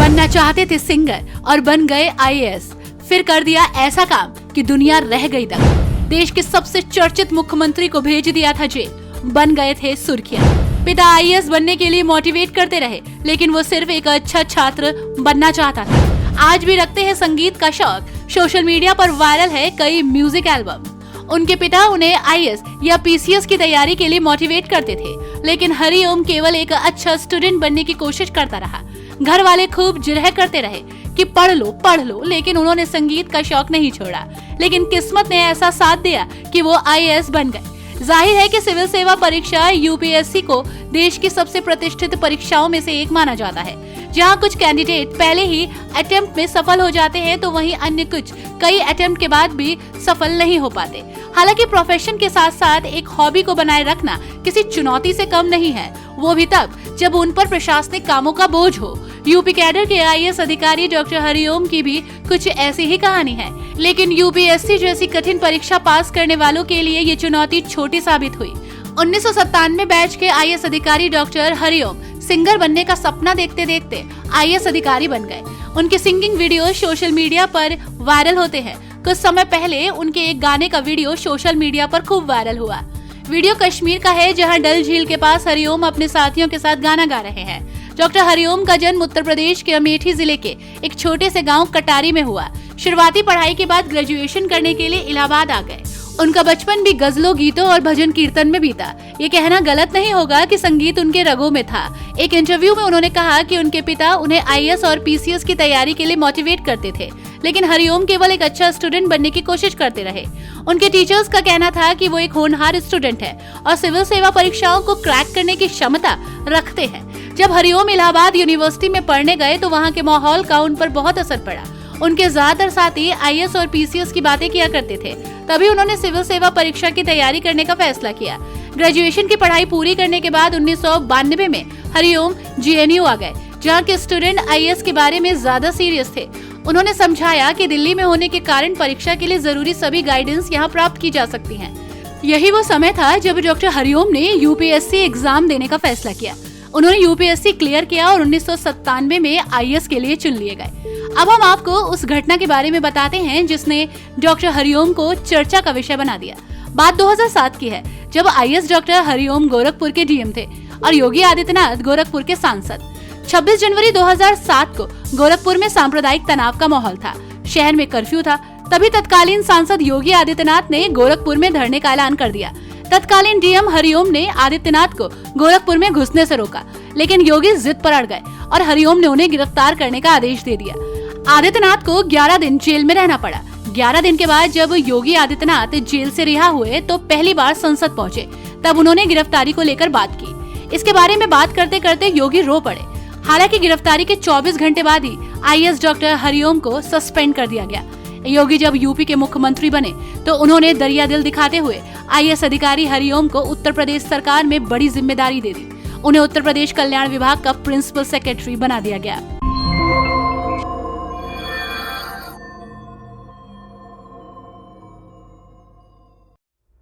बनना चाहते थे सिंगर और बन गए आईएएस, फिर कर दिया ऐसा काम कि दुनिया रह गई दंग। देश के सबसे चर्चित मुख्यमंत्री को भेज दिया था जेल, बन गए थे सुर्खियां। पिता आईएएस बनने के लिए मोटिवेट करते रहे, लेकिन वो सिर्फ एक अच्छा छात्र बनना चाहता था। आज भी रखते हैं संगीत का शौक, सोशल मीडिया पर वायरल है कई म्यूजिक एल्बम। उनके पिता उन्हें आईएएस या पीसीएस की तैयारी के लिए मोटिवेट करते थे, लेकिन हरिओम केवल एक अच्छा स्टूडेंट बनने की कोशिश करता रहा। घर वाले खूब जिरह करते रहे कि पढ़ लो, लेकिन उन्होंने संगीत का शौक नहीं छोड़ा। लेकिन किस्मत ने ऐसा साथ दिया कि वो आईएएस बन गए। जाहिर है कि सिविल सेवा परीक्षा यूपीएससी को देश की सबसे प्रतिष्ठित परीक्षाओं में से एक माना जाता है, जहां कुछ कैंडिडेट पहले ही अटेम्प्ट में सफल हो जाते हैं तो वहीं अन्य कुछ कई अटेम्प्ट के बाद भी सफल नहीं हो पाते। हालांकि प्रोफेशन के साथ साथ एक हॉबी को बनाए रखना किसी चुनौती से कम नहीं है, वो भी तब जब उन पर प्रशासनिक कामों का बोझ हो। यूपी कैडर के आईएएस अधिकारी डॉक्टर हरिओम की भी कुछ ऐसी ही कहानी है, लेकिन यूपीएससी जैसी कठिन परीक्षा पास करने वालों के लिए ये चुनौती छोटी साबित हुई। 1997 बैच के आईएएस अधिकारी डॉक्टर हरिओम सिंगर बनने का सपना देखते देखते आईएएस अधिकारी बन गए। उनके सिंगिंग वीडियो सोशल मीडिया पर वायरल होते हैं। कुछ समय पहले उनके एक गाने का वीडियो सोशल मीडिया पर खूब वायरल हुआ। वीडियो कश्मीर का है, जहां डल झील के पास हरिओम अपने साथियों के साथ गाना गा रहे हैं। डॉक्टर हरिओम का जन्म उत्तर प्रदेश के अमेठी जिले के एक छोटे से गांव कटारी में हुआ। शुरुआती पढ़ाई के बाद ग्रेजुएशन करने के लिए इलाहाबाद आ गए। उनका बचपन भी गजलों, गीतों और भजन कीर्तन में बीता। ये कहना गलत नहीं होगा कि संगीत उनके रगों में था। एक इंटरव्यू में उन्होंने कहा कि उनके पिता उन्हें आईएएस और पीसीएस की तैयारी के लिए मोटिवेट करते थे, लेकिन हरिओम केवल एक अच्छा स्टूडेंट बनने की कोशिश करते रहे। उनके टीचर्स का कहना था कि वो एक होनहार स्टूडेंट है और सिविल सेवा परीक्षाओं को क्रैक करने की क्षमता रखते हैं। जब हरिओम इलाहाबाद यूनिवर्सिटी में पढ़ने गए तो वहाँ के माहौल का उन पर बहुत असर पड़ा। उनके ज्यादातर साथी आईएएस और पीसीएस की बातें किया करते थे, तभी उन्होंने सिविल सेवा परीक्षा की तैयारी करने का फैसला किया। ग्रेजुएशन की पढ़ाई पूरी करने के बाद 1992 में हरिओम जेएनयू आ गए, जहाँ के स्टूडेंट आईएएस के बारे में ज्यादा सीरियस थे। उन्होंने समझाया कि दिल्ली में होने के कारण परीक्षा के लिए जरूरी सभी गाइडेंस यहाँ प्राप्त की जा सकती है। यही वो समय था जब डॉक्टर हरिओम ने यूपीएससी एग्जाम देने का फैसला किया। उन्होंने यूपीएससी क्लियर किया और 1997 में आईएएस के लिए चुन लिए गए। अब हम आपको उस घटना के बारे में बताते हैं जिसने डॉक्टर हरिओम को चर्चा का विषय बना दिया। बात 2007 की है, जब आईएएस डॉक्टर हरिओम गोरखपुर के डीएम थे और योगी आदित्यनाथ गोरखपुर के सांसद। 26 जनवरी 2007 को गोरखपुर में सांप्रदायिक तनाव का माहौल था। शहर में कर्फ्यू था। तभी तत्कालीन सांसद योगी आदित्यनाथ ने गोरखपुर में धरने का ऐलान कर दिया। तत्कालीन डीएम हरिओम ने आदित्यनाथ को गोरखपुर में घुसने से रोका, लेकिन योगी जिद पर अड़ गए और हरिओम ने उन्हें गिरफ्तार करने का आदेश दे दिया। आदित्यनाथ को 11 दिन जेल में रहना पड़ा। 11 दिन के बाद जब योगी आदित्यनाथ जेल से रिहा हुए तो पहली बार संसद पहुंचे। तब उन्होंने गिरफ्तारी को लेकर बात की। इसके बारे में बात करते करते योगी रो पड़े। हालांकि गिरफ्तारी के 24 घंटे बाद ही आईएएस डॉक्टर हरिओम को सस्पेंड कर दिया गया। योगी जब यूपी के मुख्यमंत्री बने तो उन्होंने दरिया दिल दिखाते हुए आईएएस अधिकारी हरिओम को उत्तर प्रदेश सरकार में बड़ी जिम्मेदारी दे दी। उन्हें उत्तर प्रदेश कल्याण विभाग का प्रिंसिपल सेक्रेटरी बना दिया गया।